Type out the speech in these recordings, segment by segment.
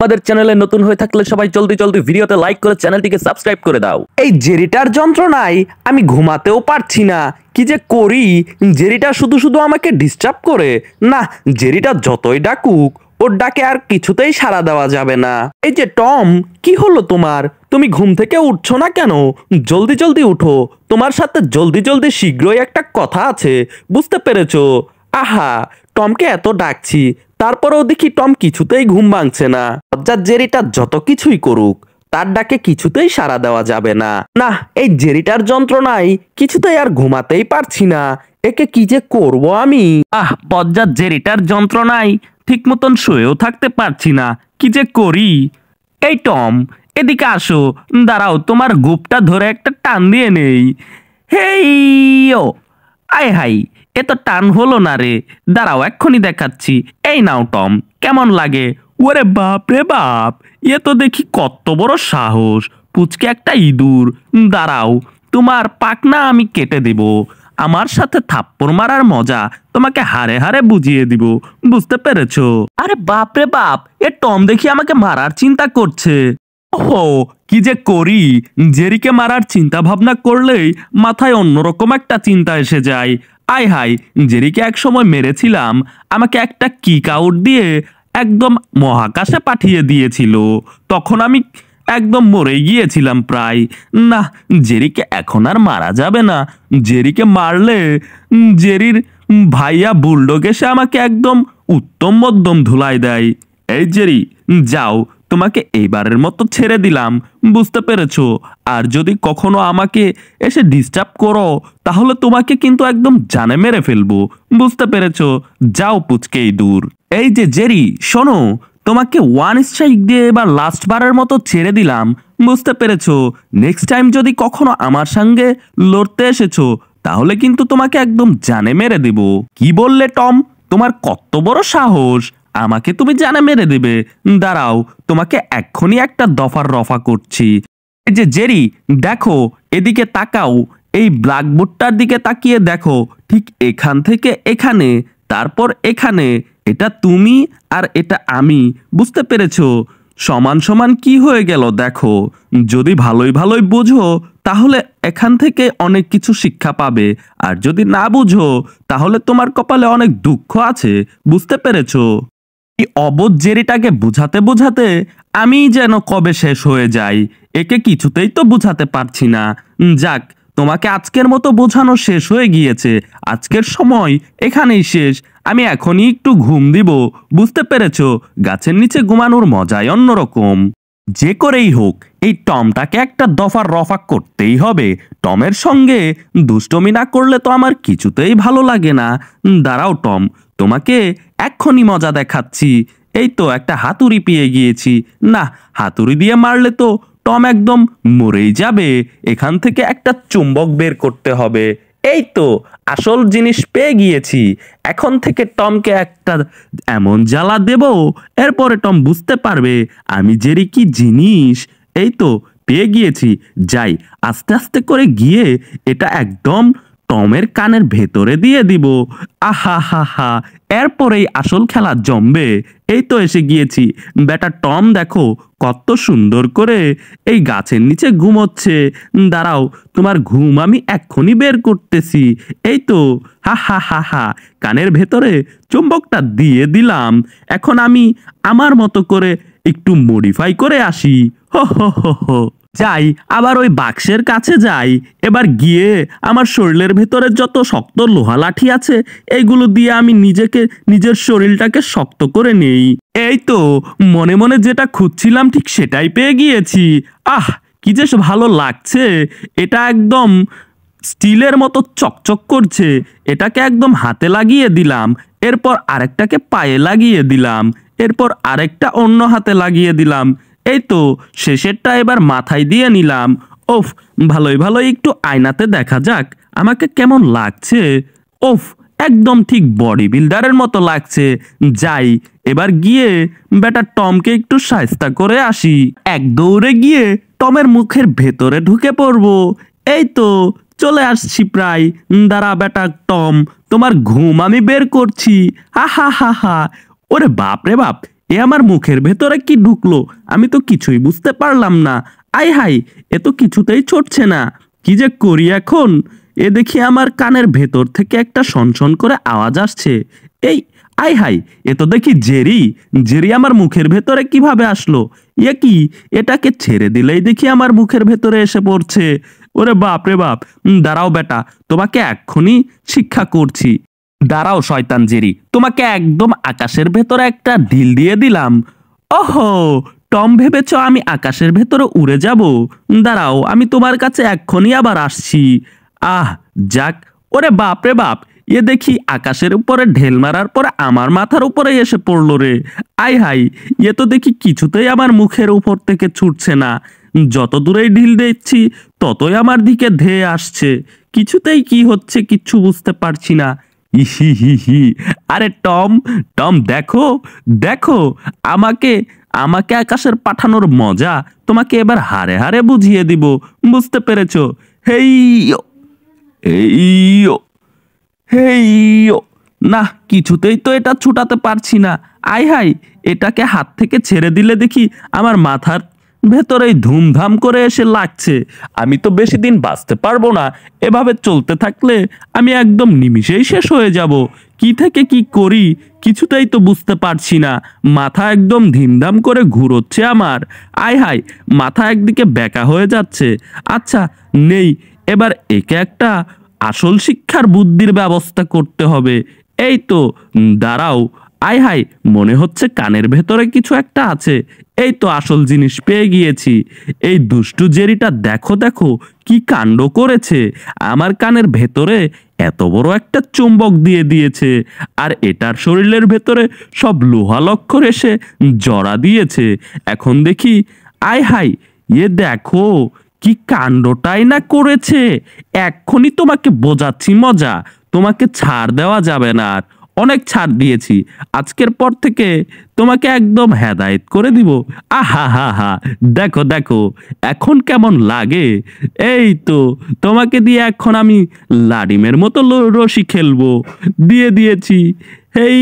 আমাদের চ্যানেলে নতুন হয়ে থাকলে সবাই জলদি জলদি ভিডিওতে লাইক করে চ্যানেলটিকে সাবস্ক্রাইব করে দাও। এই জেরিটার যন্ত্রণায় আমি ঘুমাতেও পারছি না, কি যে করি। জেরিটা শুধু শুধু আমাকে ডিস্টার্ব করে। না, জেরিটা যতই ডাকুক ওর ডাকে আর কিছুতেই সাড়া দেওয়া যাবে না। এই যে টম, কি হলো তোমার? তুমি ঘুম থেকে উঠছো না কেন? জলদি জলদি উঠো, তোমার সাথে জলদি জলদি শীঘ্রই একটা কথা আছে, বুঝতে পেরেছো? আহা, টমকে এত ডাকছি, তারপরেও দেখি টম কিছুতেই ঘুম ভাঙছে না। লজ্জার জেরিটা যত কিছুই করুক, তার ডাকে কিছুতেই সাড়া দেওয়া যাবে না। না, এই জেরিটার যন্ত্রণায় কিছুতেই আর ঘুমাতেই পারছি না। একে কি যে করব আমি। বজ্জার জেরিটার যন্ত্রণায় ঠিক মতন শুয়েও থাকতে পারছি না, কি যে করি। এই টম, এদিকে আসো। দাঁড়াও, তোমার গুপটা ধরে একটা টান দিয়ে নেই। হেই ও, আয় হাই, এ তো টান হলো না রে। দাঁড়াও, এক্ষুনি দেখাচ্ছি। এই নাও টম, কেমন লাগে? ওরে বাপ রে বাপ, এ তো দেখি কত বড় সাহস। পুচকে একটা ইঁদুর। দাঁড়াও, তোমার পাখনা আমি কেটে দিব। আমার সাথে থাপ্পড় মারার মজা তোমাকে হারে হারে বুঝিয়ে দিব, বুঝতে পেরেছো? আরে বাপ রে বাপ, এ টম দেখি আমাকে মারার চিন্তা করছে। ও, কি যে করি। জেরিকে মারার চিন্তা ভাবনা করলেই মাথায় অন্যরকম একটা চিন্তা এসে যায়। আয় হাই, জেরিকে এক সময় মেরেছিলাম, আমাকে একটা কিক আউট দিয়ে একদম মহাকাশে পাঠিয়ে দিয়েছিল। তখন আমি একদম মরে গিয়েছিলাম প্রায়। না, জেরিকে এখন আর মারা যাবে না। জেরিকে মারলে জেরির ভাইয়া বুলডগ এসে আমাকে একদম উত্তম মধ্যম ধুলাই দেয়। এই জেরি, যাও, তোমাকে এইবারের মতো ছেড়ে দিলাম, বুঝতে পেরেছো? আর যদি কখনো আমাকে এসে ডিস্টার্ব করো, তাহলে তোমাকে কিন্তু একদম জানে মেরে ফেলবো, বুঝতে পেরেছো? যাও পুচকেই দূর। এই যে জেরি, শোনো, তোমাকে ওয়ান স্ট্রাইক দিয়ে এবার লাস্ট বারের মতো ছেড়ে দিলাম, বুঝতে পেরেছো? নেক্সট টাইম যদি কখনো আমার সঙ্গে লড়তে এসেছো, তাহলে কিন্তু তোমাকে একদম জানে মেরে দেব। কি বললে টম? তোমার কত বড় সাহস, আমাকে তুমি জানে মেরে দেবে? দাঁড়াও, তোমাকে এক্ষুনি একটা দফার রফা করছি। এই যে জেরি, দেখো, এদিকে তাকাও। এই ব্ল্যাকবোর্ডটার দিকে তাকিয়ে দেখো, ঠিক এখান থেকে এখানে, তারপর এখানে। এটা তুমি আর এটা আমি, বুঝতে পেরেছো? সমান সমান কি হয়ে গেল দেখো। যদি ভালোই ভালোই বুঝো, তাহলে এখান থেকে অনেক কিছু শিক্ষা পাবে। আর যদি না বুঝো, তাহলে তোমার কপালে অনেক দুঃখ আছে, বুঝতে পেরেছো? এই অবোধ জেরিটাকে বুঝাতে বুঝাতে আমি যেন কবে শেষ হয়ে যাই। একে কিছুতেই তো বুঝাতে পারছি না। যাক, তোমাকে আজকের মতো বোঝানো শেষ হয়ে গিয়েছে। আজকের সময় এখানেই শেষ। আমি এখনই একটু ঘুম দিব, বুঝতে পেরেছো? গাছের নিচে ঘুমানোর মজাই অন্যরকম। যে করেই হোক, এই টমটাকে একটা দফার রফা করতেই হবে। টমের সঙ্গে দুষ্টমি না করলে তো আমার কিছুতেই ভালো লাগে না। দাঁড়াও টম, তোমাকে এক্ষুনি মজা দেখাচ্ছি। এই তো একটা হাতুড়ি পেয়ে গিয়েছি। না, হাতুড়ি দিয়ে মারলে তো টম একদম মরেই যাবে। এখান থেকে একটা চুম্বক বের করতে হবে। এই তো আসল জিনিস পেয়ে গিয়েছি। এখন থেকে টমকে একটা এমন জ্বালা দেব, এরপরে টম বুঝতে পারবে আমি জেরি কি জিনিস। এই তো পেয়ে গিয়েছি। যাই, আস্তে আস্তে করে গিয়ে এটা একদম টমের কানের ভেতরে দিয়ে দিব। আহা হা হা, এরপরেই আসল খেলা জমবে। এই তো এসে গিয়েছি। বেটা টম দেখো, কত সুন্দর করে এই গাছের নিচে ঘুমোচ্ছে। দাঁড়াও, তোমার ঘুম আমি এক্ষুনি বের করতেছি। এই তো, হা হা হা হা, কানের ভেতরে চুম্বকটা দিয়ে দিলাম। এখন আমি আমার মতো করে একটু মডিফাই করে আসি। হো হো হো হো। যাই, আবার ওই বাক্সের কাছে যাই। এবার গিয়ে আমার শরীরের ভেতরে যত শক্ত লোহা লাঠি আছে, এইগুলো দিয়ে আমি নিজের শরীরটাকে শক্ত করে নেই। এই তো, মনে মনে যেটা খুঁজছিলাম ঠিক সেটাই পেয়ে গিয়েছি। আহ, কি যে ভালো লাগছে। এটা একদম স্টিলের মতো চকচক করছে। এটাকে একদম হাতে লাগিয়ে দিলাম, এরপর আরেকটাকে পায়ে লাগিয়ে দিলাম, এরপর আরেকটা অন্য হাতে লাগিয়ে দিলাম। এই তো শেষেরটা এবার মাথায় দিয়ে নিলাম। ওফ, ভালোই ভালোই একটু আয়নাতে দেখা যাক আমাকে কেমন লাগছে। ওফ, একদম ঠিক বডি বিল্ডারের মতো লাগছে। যাই, এবার গিয়ে বেটা টমকে একটু শায়েস্তা করে আসি। এক দৌড়ে গিয়ে টমের মুখের ভেতরে ঢুকে পড়বো। এই তো চলে আসছি প্রায়। দাঁড়া বেটা টম, তোমার ঘুম আমি বের করছি। হা হা হা হা। ওরে বাপ রে বাপ, এ আমার মুখের ভেতরে কি ঢুকলো আমি তো কিছুই বুঝতে পারলাম না। আই হাই, এ তো কিছুতেই ছুটছে না, কি যে করি এখন। এ দেখি আমার কানের ভেতর থেকে একটা সনসন করে আওয়াজ আসছে। এই আই হাই, এ তো দেখি জেরি। জেরি আমার মুখের ভেতরে কিভাবে আসলো? এ কি, এটাকে ছেড়ে দিলেই দেখি আমার মুখের ভেতরে এসে পড়ছে। ওরে বাপ রে বাপ, দাঁড়াও বেটা, তোমাকে এক্ষুনি শিক্ষা করছি। দাঁড়াও শয়তান জেরি, তোমাকে একদম আকাশের ভেতরে একটা ঢিল দিয়ে দিলাম। ওহো, টম ভেবেছ আমি আকাশের ভেতরে উড়ে যাব? দাঁড়াও, আমি তোমার কাছে এক্ষুনি আবার আসছি। আহ যাক, ওরে বাপ রে বাপ, এ দেখি আকাশের উপরে ঢেল মারার পরে আমার মাথার উপরে এসে পড়লো রে। আই হাই, এ তো দেখি কিছুতেই আমার মুখের উপর থেকে ছুটছে না। যত দূরেই ঢিল দিচ্ছি ততই আমার দিকে ধেয়ে আসছে। কিছুতেই কি হচ্ছে কিচ্ছু বুঝতে পারছি না। ইহি হি হি, আরে টম, টম দেখো, দেখো আমাকে, আমাকে আকাশের পাঠানোর মজা তোমাকে এবার হারে হারে বুঝিয়ে দিব, বুঝতে পেরেছো? হেই এই হেই, না কিছুতেই তো এটা ছুটাতে পারছি না। আই হাই, এটাকে হাত থেকে ছেড়ে দিলে দেখি আমার মাথার ভেতরেই ধুমধাম করে এসে লাগছে। আমি তো বেশি দিন বাঁচতে পারবো না, এভাবে চলতে থাকলে আমি একদম নিমিষেই শেষ হয়ে যাব। কি থেকে কি করি কিছুতেই তো বুঝতে পারছি না। মাথা একদম ধিমধাম করে ঘুরোচ্ছে আমার। আই হাই, মাথা একদিকে বেঁকা হয়ে যাচ্ছে। আচ্ছা নেই, এবার একে একটা আসল শিক্ষার বুদ্ধির ব্যবস্থা করতে হবে। এই তো, দাঁড়াও। আয় হাই, মনে হচ্ছে কানের ভেতরে কিছু একটা আছে। এই তো আসল জিনিস পেয়ে গিয়েছি। এই দুষ্টু জেরিটা দেখো দেখো কি কাণ্ড করেছে, আমার কানের ভেতরে এত বড় একটা চুম্বক দিয়ে দিয়েছে, আর এটার শরীরের ভেতরে সব লোহা লক্কর এসে জড়া দিয়েছে। এখন দেখি, আয় হাই, এ দেখো কি কাণ্ডটাই না করেছে। এক্ষুনি তোমাকে বোঝাচ্ছি মজা, তোমাকে ছাড় দেওয়া যাবে না আর। অনেক ছাড় দিয়েছি, আজকের পর থেকে তোমাকে একদম হেদায়েত করে দিব। আহা হা হা, দেখো দেখো এখন কেমন লাগে। এই তো, তোমাকে দিয়ে এখন আমি লাডিমের মতো রশি খেলবো। দিয়ে দিয়েছি। এই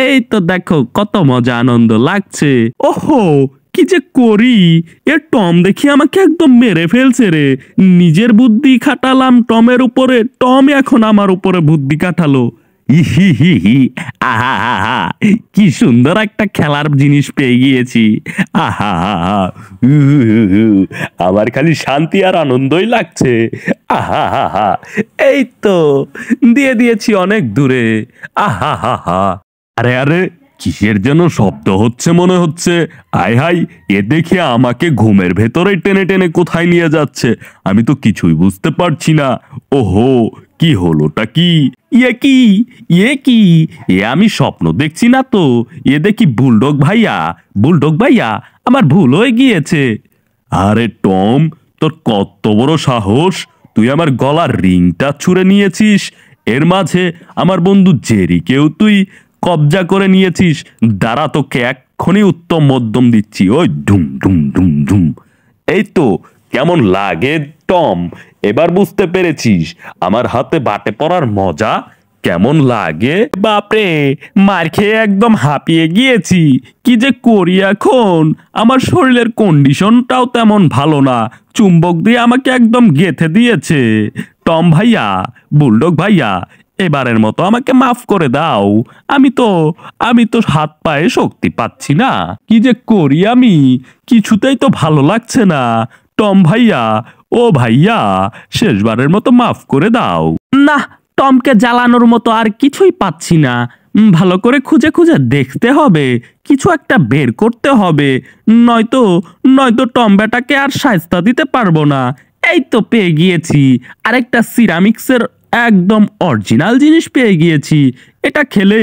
এই তো দেখো কত মজা আনন্দ লাগছে। ওহো, কি যে করি, এ টম দেখি আমাকে একদম মেরে ফেলছে রে। নিজের বুদ্ধি খাটালাম টমের উপরে, টম এখন আমার উপরে বুদ্ধি কাটালো। ইহি হি হি, আহা হা হা, কি সুন্দর একটা খেলার জিনিস পেয়ে গিয়েছি। আহা হা হা, আমার খালি শান্তি আর আনন্দই লাগছে। আহা হা হা, এই তো দিয়ে দিয়েছি অনেক দূরে। আহা হা হা, আরে আরে, কিসের যেন শব্দ হচ্ছে মনে হচ্ছে। আয় হাই, এ দেখে আমাকে ঘুমের ভেতরে টেনে টেনে কোথায় নিয়ে যাচ্ছে, আমি তো কিছুই বুঝতে পারছি না। ওহো, কি হলোটা কি? ইয়ে কি, ইয়ে কি, এ আমি স্বপ্ন দেখছি না তো? এ দেখি বুলডগ ভাইয়া, বুলডগ ভাইয়া, আমার ভুল হয়ে গিয়েছে। আরে টম, তোর কত বড় সাহস, তুই আমার গলার রিংটা ছুঁড়ে নিয়েছিস, এর মাঝে আমার বন্ধু জেরিকেও তুই কবজা করে নিয়েছিস। দাঁড়া, তোকে এক্ষুনি উত্তম মধ্যম দিচ্ছি। ওই ধুম ধুম ধুম ধুম। এই তো, কেমন লাগে টম, এবার বুঝতে পেরেছিস আমার হাতে বাটে পড়ার মজা কেমন লাগে? বাপরে, মার খেয়ে একদম হাঁপিয়ে গিয়েছি। কি যে করি এখন, আমার শরীরের কন্ডিশনটাও তেমন ভালো না। চুম্বক দিয়ে আমাকে একদম গেঁথে দিয়েছে। টম ভাইয়া, বুলডগ ভাইয়া, এবারের মতো আমাকে মাফ করে দাও। আমি তো হাত পায়ে শক্তি পাচ্ছি না, কি যে করি আমি, কিছুতেই তো ভালো লাগছে না। টম ভাইয়া, ও ভাইয়া, শেষবারের মতো মাফ করে দাও না। টমকে জ্বালানোর মতো আর কিছুই পাচ্ছি না। ভালো করে খুঁজে খুঁজে দেখতে হবে, কিছু একটা বের করতে হবে, নয়তো নয়তো টম বেটাকে আর শায়েস্তা দিতে পারবো না। এই তো পেয়ে গিয়েছি, আরেকটা সিরামিক্সের একদম অরিজিনাল জিনিস পেয়ে গিয়েছি। এটা খেলে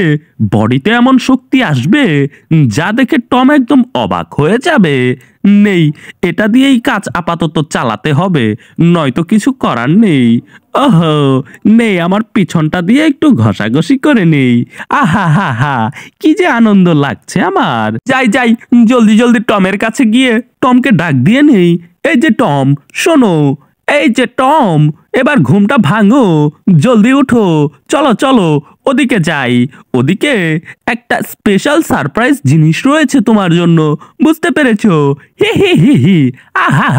বডিতে এমন শক্তি আসবে যা দেখে টম একদম অবাক হয়ে যাবে। নেই, এটা দিয়েই কাজ আপাতত চালাতে হবে, নয়তো কিছু করার নেই। ওহো, নেই, আমার পিছনটা দিয়ে একটু ঘষাঘষি করে নেই। আহা হা হা, কি যে আনন্দ লাগছে আমার। যাই যাই, জলদি জলদি টমের কাছে গিয়ে টমকে ডাক দিয়ে নেই। এই যে টম, শোনো, এই যে টম, এবার ঘুমটা ভাঙো, জলদি উঠো, চলো চলো, ওদিকে যাই। ওদিকে একটা স্পেশাল সারপ্রাইজ জিনিস রয়েছে তোমার জন্য, বুঝতে পেরেছো? হি হি হি হি, আহা।